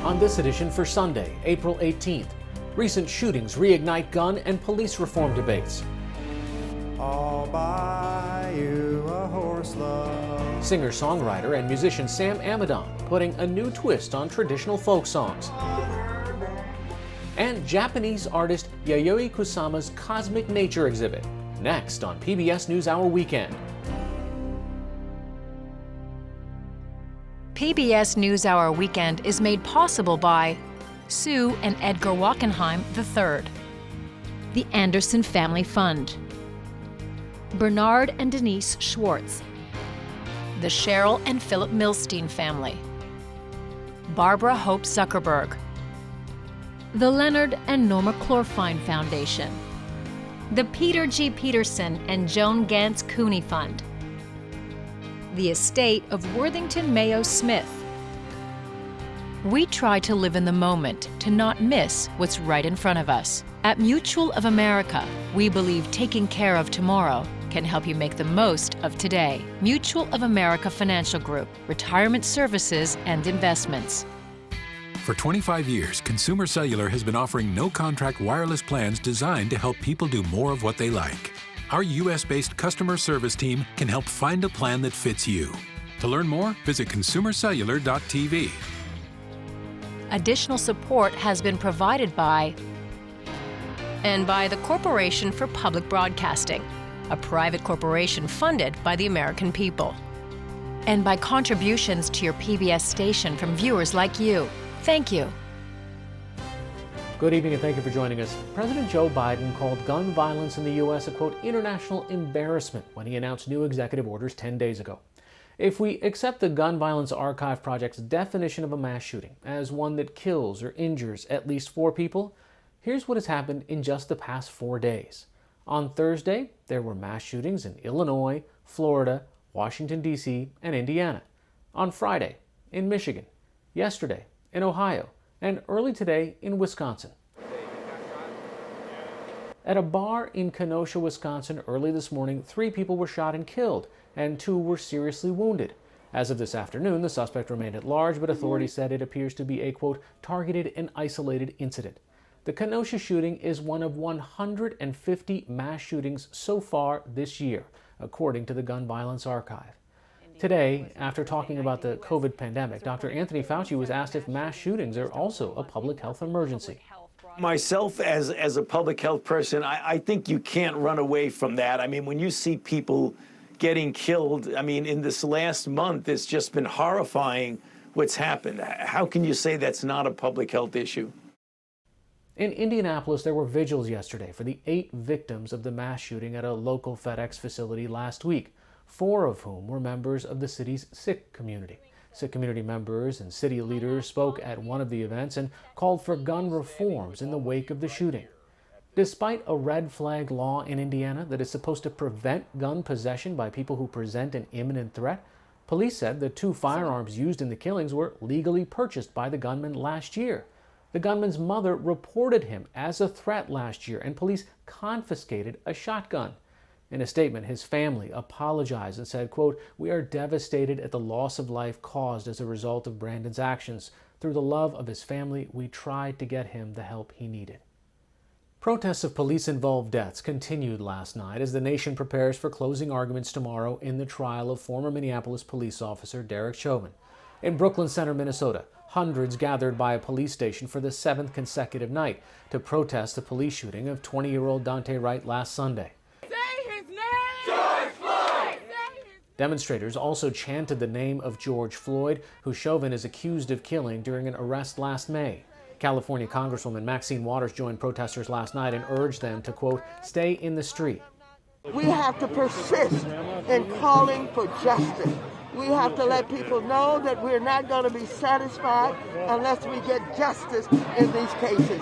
On this edition for Sunday, April 18th, recent shootings reignite gun and police reform debates. I'll buy you a horse, love. Singer-songwriter and musician Sam Amidon putting a new twist on traditional folk songs. And Japanese artist Yayoi Kusama's Cosmic Nature exhibit, next on PBS NewsHour Weekend. PBS NewsHour Weekend is made possible by Sue and Edgar Wackenheim III, the Anderson Family Fund, Bernard and Denise Schwartz, the Cheryl and Philip Milstein family, Barbara Hope Zuckerberg, the Leonard and Norma Clorfine Foundation, the Peter G. Peterson and Joan Gantz Cooney Fund, the estate of Worthington Mayo Smith. We try to live in the moment, to not miss what's right in front of us. At Mutual of America, we believe taking care of tomorrow can help you make the most of today. Mutual of America Financial Group, retirement services and investments. For 25 years, Consumer Cellular has been offering no-contract wireless plans designed to help people do more of what they like. Our U.S.-based customer service team can help find a plan that fits you. To learn more, visit consumercellular.tv. Additional support has been provided by the Corporation for Public Broadcasting, a private corporation funded by the American people, and by contributions to your PBS station from viewers like you. Thank you. Good evening and thank you for joining us. President Joe Biden called gun violence in the U.S. a, quote, international embarrassment when he announced new executive orders 10 days ago. If we accept the Gun Violence Archive Project's definition of a mass shooting as one that kills or injures at least 4 people, here's what has happened in just the past 4 days. On Thursday, there were mass shootings in Illinois, Florida, Washington, D.C., and Indiana. On Friday, in Michigan. Yesterday, in Ohio. And early today in Wisconsin. At a bar in Kenosha, Wisconsin, early this morning, 3 people were shot and killed, and 2 were seriously wounded. As of this afternoon, the suspect remained at large, but authorities said it appears to be a, quote, targeted and isolated incident. The Kenosha shooting is one of 150 mass shootings so far this year, according to the Gun Violence Archive. Today, after talking about the COVID pandemic, Dr. Anthony Fauci was asked if mass shootings are also a public health emergency. Myself, as a public health person, I think you can't run away from that. I mean, when you see people getting killed, I mean, in this last month, it's just been horrifying what's happened. How can you say that's not a public health issue? In Indianapolis, there were vigils yesterday for the 8 victims of the mass shooting at a local FedEx facility last week. 4 of whom were members of the city's Sikh community. Sikh community members and city leaders spoke at one of the events and called for gun reforms in the wake of the shooting. Despite a red flag law in Indiana that is supposed to prevent gun possession by people who present an imminent threat, police said the 2 firearms used in the killings were legally purchased by the gunman last year. The gunman's mother reported him as a threat last year, and police confiscated a shotgun. In a statement, his family apologized and said, quote, "We are devastated at the loss of life caused as a result of Brandon's actions. Through the love of his family, we tried to get him the help he needed." Protests of police-involved deaths continued last night as the nation prepares for closing arguments tomorrow in the trial of former Minneapolis police officer Derek Chauvin. In Brooklyn Center, Minnesota, hundreds gathered by a police station for the 7th consecutive night to protest the police shooting of 20-year-old Dante Wright last Sunday. Demonstrators also chanted the name of George Floyd, who Chauvin is accused of killing during an arrest last May. California Congresswoman Maxine Waters joined protesters last night and urged them to, quote, stay in the street. We have to persist in calling for justice. We have to let people know that we're not going to be satisfied unless we get justice in these cases.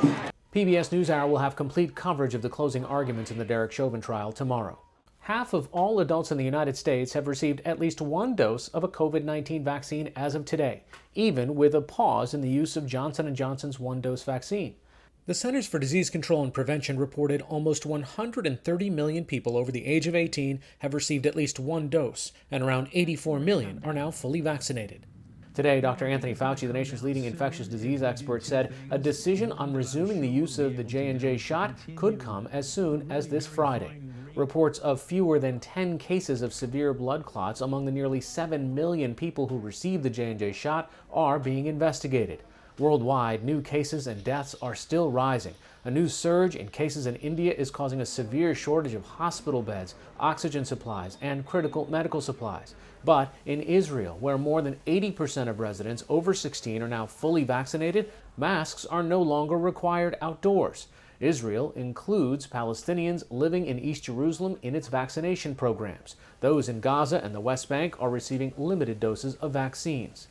PBS NewsHour will have complete coverage of the closing arguments in the Derek Chauvin trial tomorrow. Half of all adults in the United States have received at least 1 dose of a COVID-19 vaccine as of today, even with a pause in the use of Johnson & Johnson's 1-dose vaccine. The Centers for Disease Control and Prevention reported almost 130 million people over the age of 18 have received at least 1 dose, and around 84 million are now fully vaccinated. Today, Dr. Anthony Fauci, the nation's leading infectious disease expert, said a decision on resuming the use of the J&J shot could come as soon as this Friday. Reports of fewer than 10 cases of severe blood clots among the nearly 7 million people who received the J&J shot are being investigated. Worldwide, new cases and deaths are still rising. A new surge in cases in India is causing a severe shortage of hospital beds, oxygen supplies, and critical medical supplies. But in Israel, where more than 80% of residents over 16 are now fully vaccinated, masks are no longer required outdoors. Israel includes Palestinians living in East Jerusalem in its vaccination programs. Those in Gaza and the West Bank are receiving limited doses of vaccines.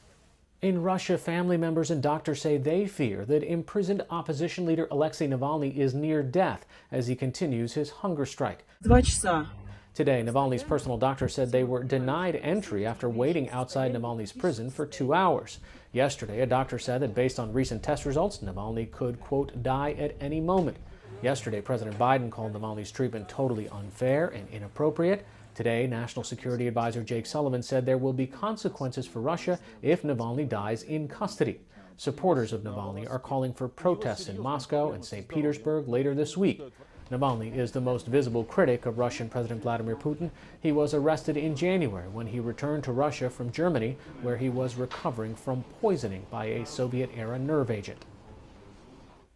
In Russia, family members and doctors say they fear that imprisoned opposition leader Alexei Navalny is near death as he continues his hunger strike. Today, Navalny's personal doctor said they were denied entry after waiting outside Navalny's prison for 2 hours. Yesterday, a doctor said that based on recent test results, Navalny could, quote, die at any moment. Yesterday, President Biden called Navalny's treatment totally unfair and inappropriate. Today, National Security Advisor Jake Sullivan said there will be consequences for Russia if Navalny dies in custody. Supporters of Navalny are calling for protests in Moscow and St. Petersburg later this week. Navalny is the most visible critic of Russian President Vladimir Putin. He was arrested in January when he returned to Russia from Germany, where he was recovering from poisoning by a Soviet-era nerve agent.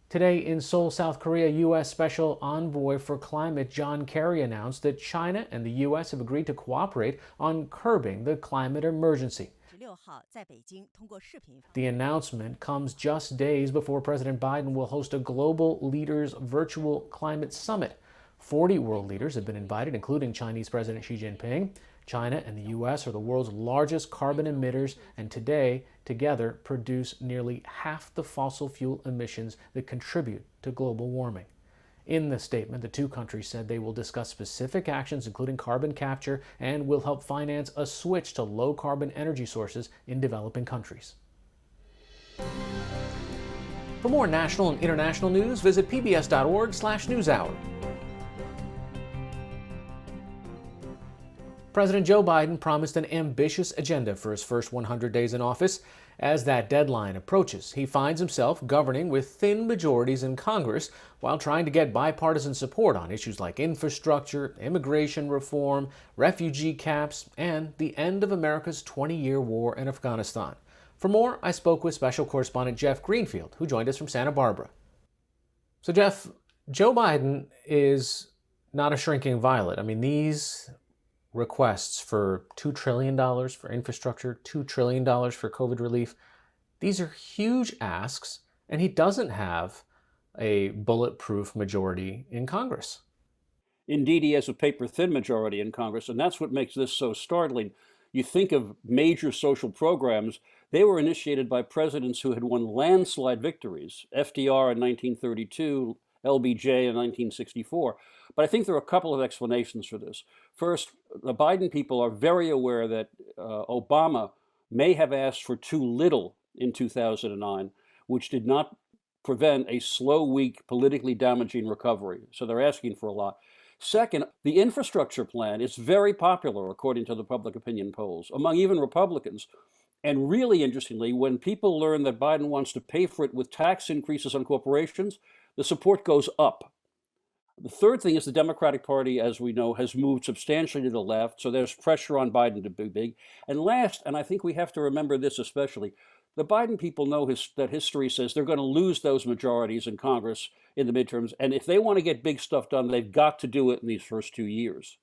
Today in Seoul, South Korea, U.S. Special Envoy for Climate John Kerry announced that China and the U.S. have agreed to cooperate on curbing the climate emergency. The announcement comes just days before President Biden will host a global leaders virtual climate summit. 40 world leaders have been invited, including Chinese President Xi Jinping. China and the U.S. are the world's largest carbon emitters, and today, together, produce nearly half the fossil fuel emissions that contribute to global warming. In the statement, the two countries said they will discuss specific actions, including carbon capture, and will help finance a switch to low-carbon energy sources in developing countries. For more national and international news, visit pbs.org/newshour. President Joe Biden promised an ambitious agenda for his first 100 days in office. As that deadline approaches, he finds himself governing with thin majorities in Congress while trying to get bipartisan support on issues like infrastructure, immigration reform, refugee caps, and the end of America's 20-year war in Afghanistan. For more, I spoke with special correspondent Jeff Greenfield, who joined us from Santa Barbara. So, Jeff, Joe Biden is not a shrinking violet. I mean, these requests for $2 trillion for infrastructure, $2 trillion for COVID relief. These are huge asks, and he doesn't have a bulletproof majority in Congress. Indeed, he has a paper-thin majority in Congress, and that's what makes this so startling. You think of major social programs, they were initiated by presidents who had won landslide victories, FDR in 1932, LBJ in 1964. But I think there are a couple of explanations for this. First, the Biden people are very aware that Obama may have asked for too little in 2009, which did not prevent a slow, weak, politically damaging recovery. So they're asking for a lot. Second, the infrastructure plan is very popular, according to the public opinion polls, among even Republicans. And really interestingly, when people learn that Biden wants to pay for it with tax increases on corporations, the support goes up. The third thing is the Democratic Party, as we know, has moved substantially to the left, so there's pressure on Biden to be big. And last, and I think we have to remember this especially, the Biden people know that history says they're going to lose those majorities in Congress in the midterms, and if they want to get big stuff done, they've got to do it in these first 2 years.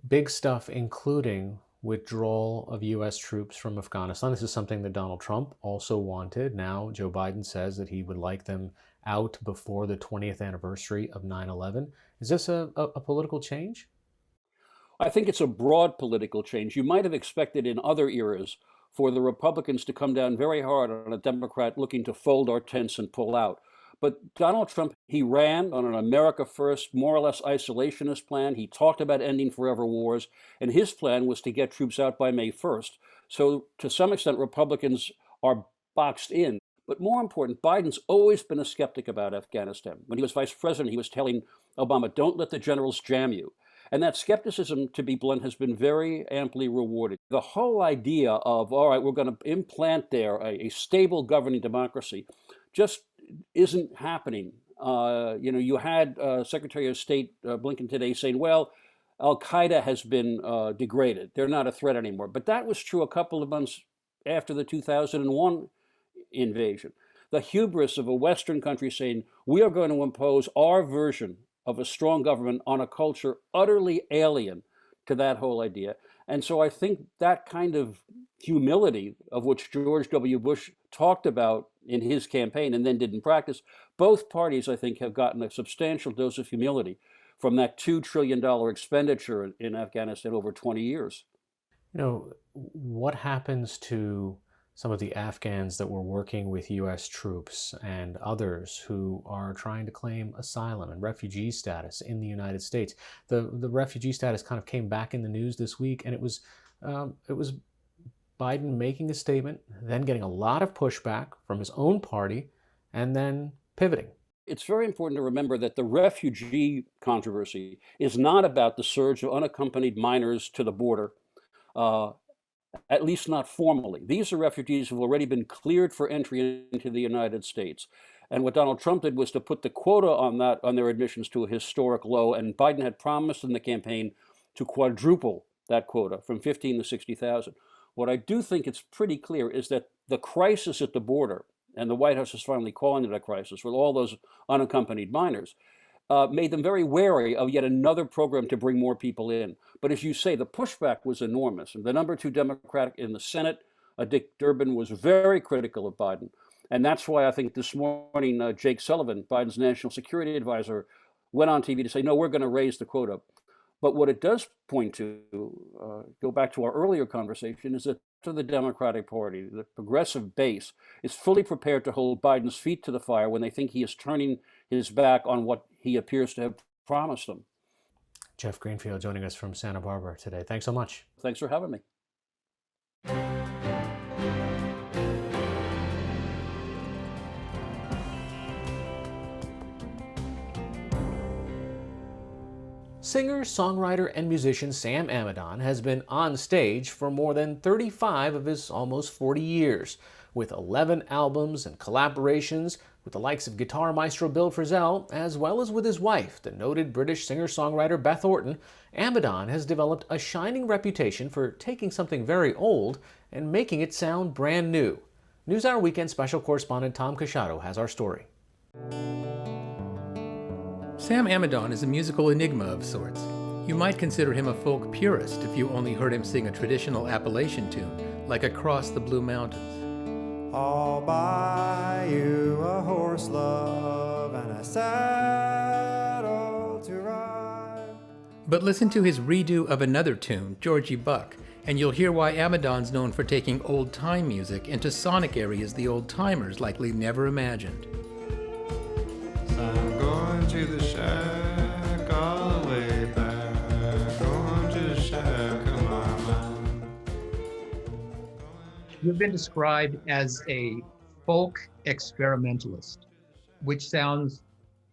Big stuff, including withdrawal of U.S. troops from Afghanistan. This is something that Donald Trump also wanted. Now Joe Biden says that he would like them out before the 20th anniversary of 9/11. Is this a political change? I think it's a broad political change. You might have expected in other eras for the Republicans to come down very hard on a Democrat looking to fold our tents and pull out. But Donald Trump, he ran on an America First, more or less isolationist plan. He talked about ending forever wars, and his plan was to get troops out by May 1st. So to some extent, Republicans are boxed in. But more important, Biden's always been a skeptic about Afghanistan. When he was vice president, he was telling Obama, don't let the generals jam you. And that skepticism, to be blunt, has been very amply rewarded. The whole idea of, all right, we're going to implant there a stable governing democracy just isn't happening. You had Secretary of State Blinken today saying, well, Al-Qaeda has been degraded. They're not a threat anymore. But that was true a couple of months after the 2001 invasion. The hubris of a Western country saying, we are going to impose our version of a strong government on a culture utterly alien to that whole idea. And so I think that kind of humility of which George W. Bush talked about in his campaign and then did in practice, both parties, I think, have gotten a substantial dose of humility from that $2 trillion expenditure in Afghanistan over 20 years. What happens to some of the Afghans that were working with U.S. troops and others who are trying to claim asylum and refugee status in the United States? The refugee status kind of came back in the news this week, and it was Biden making a statement, then getting a lot of pushback from his own party, and then pivoting. It's very important to remember that the refugee controversy is not about the surge of unaccompanied minors to the border, at least not formally. These are refugees who have already been cleared for entry into the United States. And what Donald Trump did was to put the quota on their admissions to a historic low, and Biden had promised in the campaign to quadruple that quota from 15 to 60,000. What I do think it's pretty clear is that the crisis at the border, and the White House is finally calling it a crisis with all those unaccompanied minors, made them very wary of yet another program to bring more people in. But as you say, the pushback was enormous. And the number 2 Democrat in the Senate, Dick Durbin, was very critical of Biden. And that's why I think this morning, Jake Sullivan, Biden's national security advisor, went on TV to say, no, we're going to raise the quota. But what it does point to, go back to our earlier conversation, is that the Democratic Party, the progressive base, is fully prepared to hold Biden's feet to the fire when they think he is turning his back on what he appears to have promised them. Jeff Greenfield joining us from Santa Barbara today. Thanks so much. Thanks for having me. Singer, songwriter, and musician Sam Amidon has been on stage for more than 35 of his almost 40 years, with 11 albums and collaborations with the likes of guitar maestro Bill Frisell, as well as with his wife, the noted British singer-songwriter Beth Orton. Amidon has developed a shining reputation for taking something very old and making it sound brand new. NewsHour Weekend special correspondent Tom Casciato has our story. Sam Amidon is a musical enigma of sorts. You might consider him a folk purist if you only heard him sing a traditional Appalachian tune, like Across the Blue Mountains. I'll buy you a horse, love, and a saddle to ride. But listen to his redo of another tune, Georgie Buck, and you'll hear why Amidon's known for taking old-time music into sonic areas the old-timers likely never imagined. I'm going to the shack all the way back, going to the shack of my mind. You've been described as a folk experimentalist, which sounds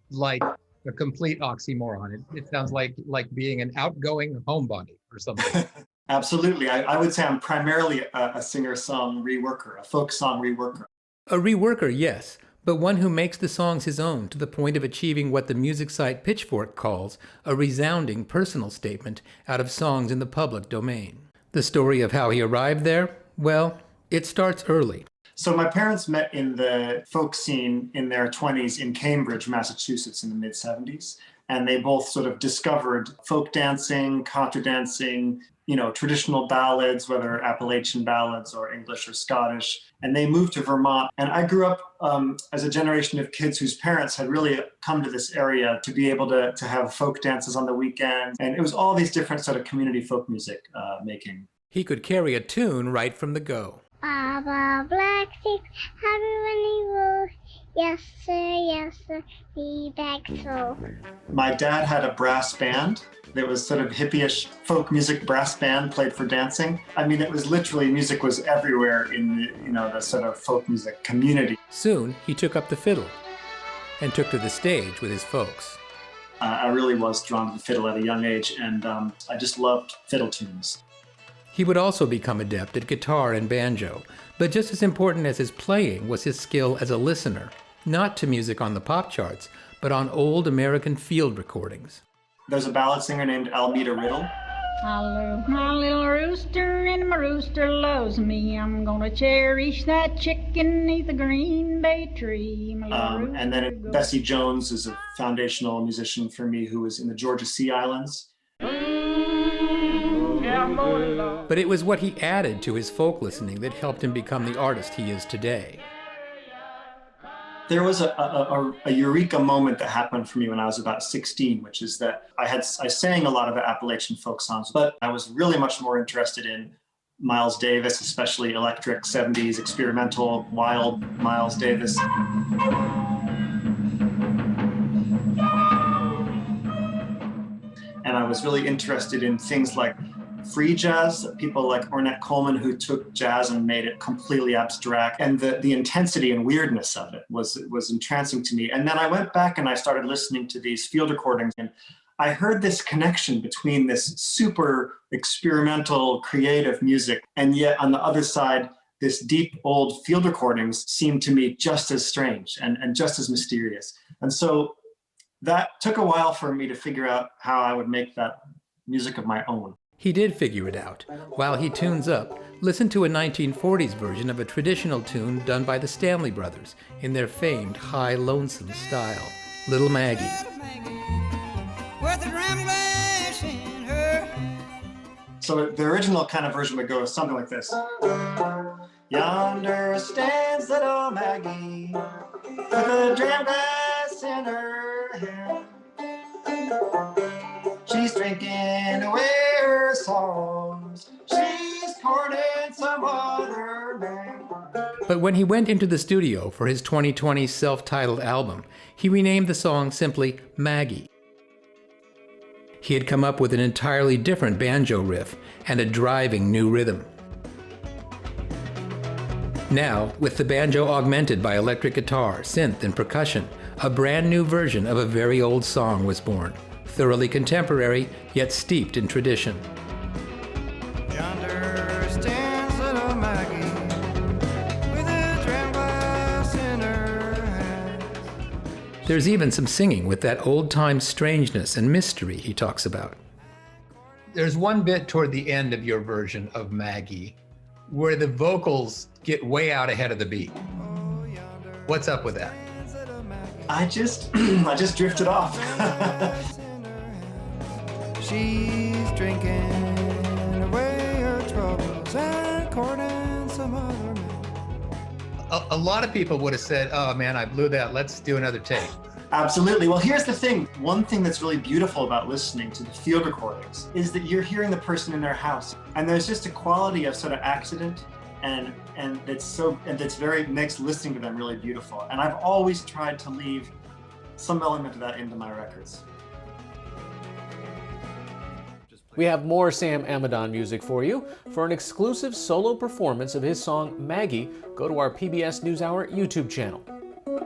like a complete oxymoron. It sounds like being an outgoing homebody or something. Absolutely. I would say I'm primarily a singer-song reworker, a folk song reworker. A reworker, yes, but one who makes the songs his own to the point of achieving what the music site Pitchfork calls a resounding personal statement out of songs in the public domain. The story of how he arrived there? Well, it starts early. So my parents met in the folk scene in their 20s in Cambridge, Massachusetts in the mid-70s. And they both sort of discovered folk dancing, contra dancing, traditional ballads, whether Appalachian ballads or English or Scottish. And they moved to Vermont. And I grew up as a generation of kids whose parents had really come to this area to be able to have folk dances on the weekend. And it was all these different sort of community folk music making. He could carry a tune right from the go. Baba Black Six, happy running road. Yes, sir, be back so. My dad had a brass band. It was sort of hippie-ish folk music brass band, played for dancing. I mean, it was literally, music was everywhere in the sort of folk music community. Soon, he took up the fiddle and took to the stage with his folks. I really was drawn to the fiddle at a young age, and I just loved fiddle tunes. He would also become adept at guitar and banjo, but just as important as his playing was his skill as a listener, not to music on the pop charts, but on old American field recordings. There's a ballad singer named Almeda Riddle. I love my little rooster and my rooster loves me. I'm gonna cherish that chicken 'neath the Green Bay tree. And then Bessie Jones is a foundational musician for me who was in the Georgia Sea Islands. But it was what he added to his folk listening that helped him become the artist he is today. There was a eureka moment that happened for me when I was about 16, which is that I sang a lot of the Appalachian folk songs, but I was really much more interested in Miles Davis, especially electric 70s, experimental, wild Miles Davis. And I was really interested in things like free jazz, people like Ornette Coleman who took jazz and made it completely abstract, and the intensity and weirdness of it was entrancing to me. And then I went back and I started listening to these field recordings, and I heard this connection between this super experimental, creative music, and yet on the other side, this deep old field recordings seemed to me just as strange and just as mysterious. And so that took a while for me to figure out how I would make that music of my own. He did figure it out. While he tunes up, listen to a 1940s version of a traditional tune done by the Stanley Brothers in their famed high lonesome style, Little Maggie. So the original kind of version would go something like this. Yonder stands little Maggie with a dram glass in her hand. She's drinking away her sorrows. She's courting some other man. But when he went into the studio for his 2020 self-titled album, he renamed the song simply Maggie. He had come up with an entirely different banjo riff and a driving new rhythm. Now, with the banjo augmented by electric guitar, synth, and percussion, a brand new version of a very old song was born. Thoroughly contemporary, yet steeped in tradition. Yonder stands little Maggie with a dram glass in her hand. There's even some singing with that old-time strangeness and mystery he talks about. There's one bit toward the end of your version of Maggie where the vocals get way out ahead of the beat. What's up with that? I just drifted off. She's drinking away her troubles and courting some other man. A lot of people would have said, oh man, I blew that, let's do another take. Absolutely. Well, here's the thing. One thing that's really beautiful about listening to the field recordings is that you're hearing the person in their house, and there's just a quality of sort of accident and that's very makes listening to them really beautiful. And I've always tried to leave some element of that into my records. We have more Sam Amidon music for you. For an exclusive solo performance of his song Maggie, go to our PBS NewsHour YouTube channel.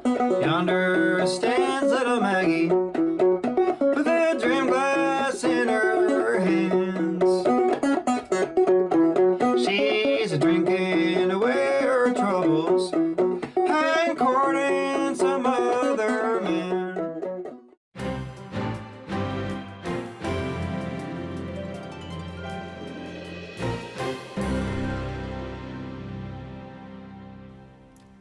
Yonder stands little Maggie with a dram glass in her hands. She's drinking away her troubles and courting some other man.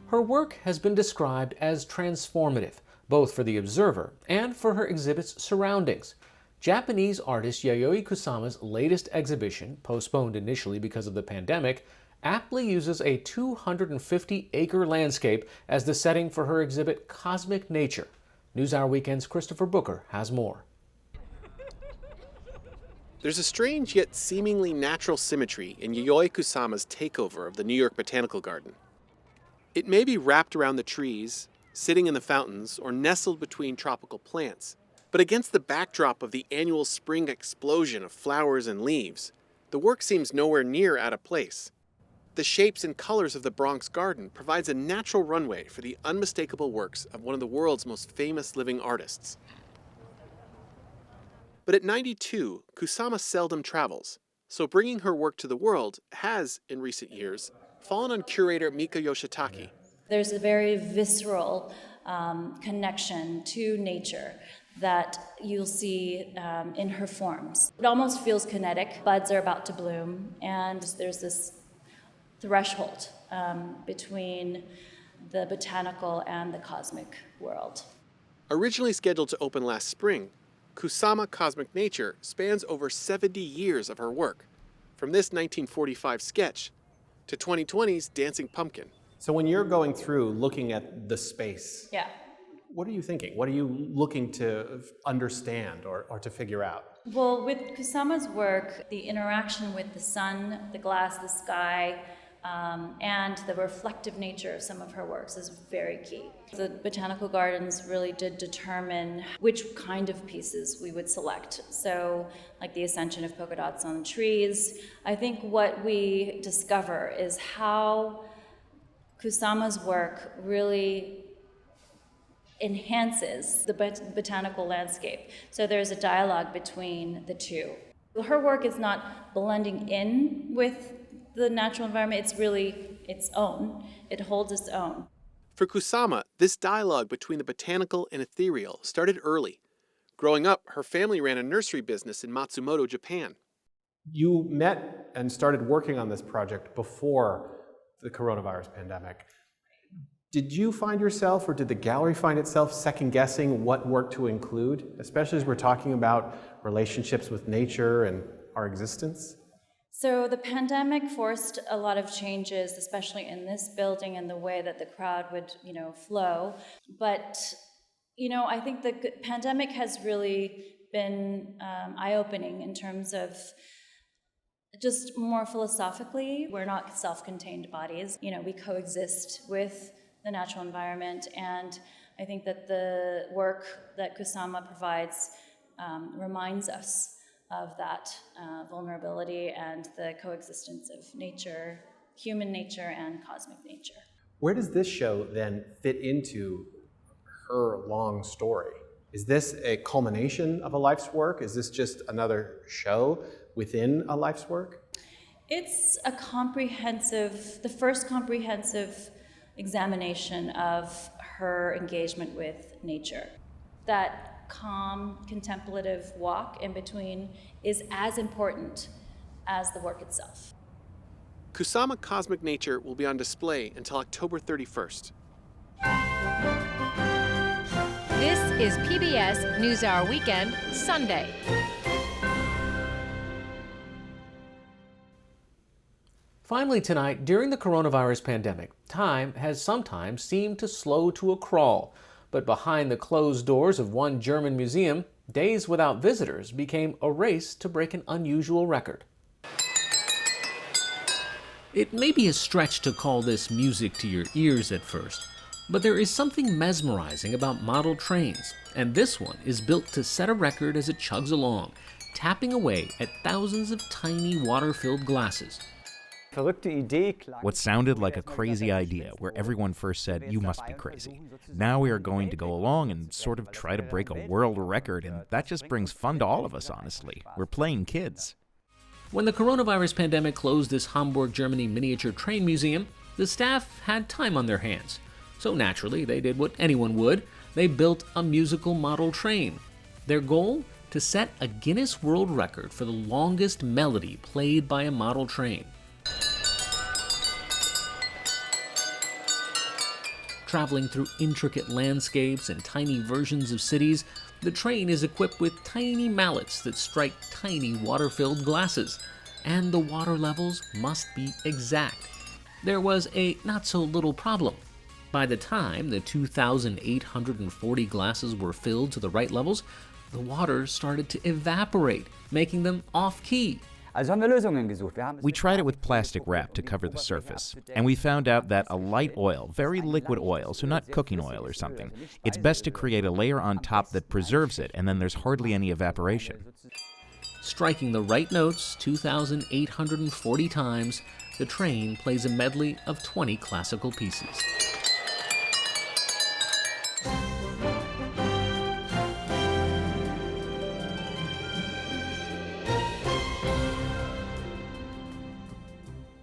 Her work has been described as transformative, both for the observer and for her exhibit's surroundings. Japanese artist Yayoi Kusama's latest exhibition, postponed initially because of the pandemic, aptly uses a 250-acre landscape as the setting for her exhibit Cosmic Nature. NewsHour Weekend's Christopher Booker has more. There's a strange yet seemingly natural symmetry in Yayoi Kusama's takeover of the New York Botanical Garden. It may be wrapped around the trees, sitting in the fountains, or nestled between tropical plants, but against the backdrop of the annual spring explosion of flowers and leaves, the work seems nowhere near out of place. The shapes and colors of the Bronx Garden provides a natural runway for the unmistakable works of one of the world's most famous living artists. But at 92, Kusama seldom travels, so bringing her work to the world has, in recent years, fallen on curator Mika Yoshitake. There's a very visceral connection to nature that you'll see in her forms. It almost feels kinetic. Buds are about to bloom, and there's this threshold between the botanical and the cosmic world. Originally scheduled to open last spring, Kusama Cosmic Nature spans over 70 years of her work, from this 1945 sketch to 2020's Dancing Pumpkin. So when you're going through looking at the space, Yeah. what are you thinking? What are you looking to understand or to figure out? Well, with Kusama's work, the interaction with the sun, the glass, the sky, and the reflective nature of some of her works is very key. The botanical gardens really did determine which kind of pieces we would select. So, like the ascension of polka dots on trees, I think what we discover is how Kusama's work really enhances the botanical landscape. So there's a dialogue between the two. Her work is not blending in with the natural environment, it's really its own. It holds its own. For Kusama, this dialogue between the botanical and ethereal started early. Growing up, her family ran a nursery business in Matsumoto, Japan. You met and started working on this project before the coronavirus pandemic. Did you find yourself, or did the gallery find itself second-guessing what work to include, especially as we're talking about relationships with nature and our existence? So the pandemic forced a lot of changes, especially in this building and the way that the crowd would, flow. But, I think the pandemic has really been eye-opening in terms of just more philosophically. We're not self-contained bodies. We coexist with the natural environment, and I think that the work that Kusama provides reminds us of that vulnerability and the coexistence of nature, human nature and cosmic nature. Where does this show then fit into her long story? Is this a culmination of a life's work? Is this just another show within a life's work? It's the first comprehensive examination of her engagement with nature. That calm, contemplative walk in between is as important as the work itself. Kusama Cosmic Nature will be on display until October 31st. This is PBS NewsHour Weekend, Sunday. Finally tonight, during the coronavirus pandemic, time has sometimes seemed to slow to a crawl. But behind the closed doors of one German museum, days without visitors became a race to break an unusual record. It may be a stretch to call this music to your ears at first, but there is something mesmerizing about model trains, and this one is built to set a record as it chugs along, tapping away at thousands of tiny water-filled glasses. What sounded like a crazy idea, where everyone first said, "You must be crazy." Now we are going to go along and sort of try to break a world record, and that just brings fun to all of us, honestly. We're playing kids. When the coronavirus pandemic closed this Hamburg, Germany miniature train museum, the staff had time on their hands. So naturally, they did what anyone would. They built a musical model train. Their goal? To set a Guinness World Record for the longest melody played by a model train. Traveling through intricate landscapes and tiny versions of cities, the train is equipped with tiny mallets that strike tiny water-filled glasses, and the water levels must be exact. There was a not-so-little problem. By the time the 2,840 glasses were filled to the right levels, the water started to evaporate, making them off-key. We tried it with plastic wrap to cover the surface, and we found out that a light oil, very liquid oil, so not cooking oil or something, it's best to create a layer on top that preserves it, and then there's hardly any evaporation. Striking the right notes 2,840 times, the train plays a medley of 20 classical pieces.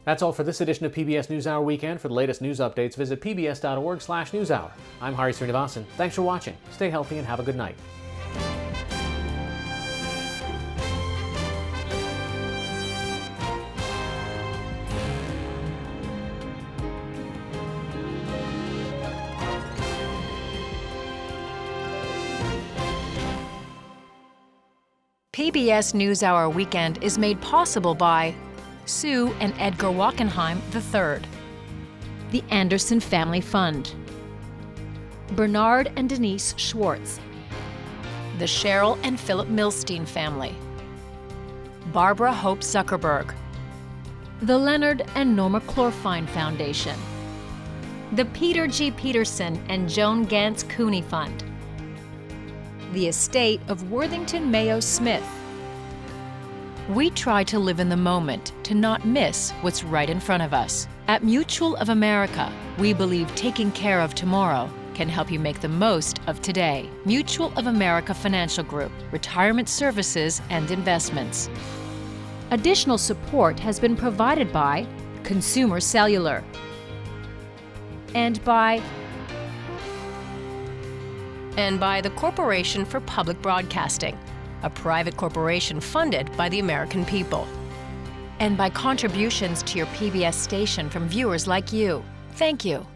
That's all for this edition of PBS NewsHour Weekend. For the latest news updates, visit pbs.org/newshour. I'm Hari Srinivasan. Thanks for watching. Stay healthy and have a good night. PBS NewsHour Weekend is made possible by Sue and Edgar Wachenheim III, the Anderson Family Fund, Bernard and Denise Schwartz, the Cheryl and Philip Milstein family, Barbara Hope Zuckerberg, the Leonard and Norma Clorfine Foundation, the Peter G. Peterson and Joan Gantz Cooney Fund, the estate of Worthington Mayo Smith. We try to live in the moment, to not miss what's right in front of us. At Mutual of America, we believe taking care of tomorrow can help you make the most of today. Mutual of America Financial Group, retirement services and investments. Additional support has been provided by Consumer Cellular and by the Corporation for Public Broadcasting, a private corporation funded by the American people, and by contributions to your PBS station from viewers like you. Thank you.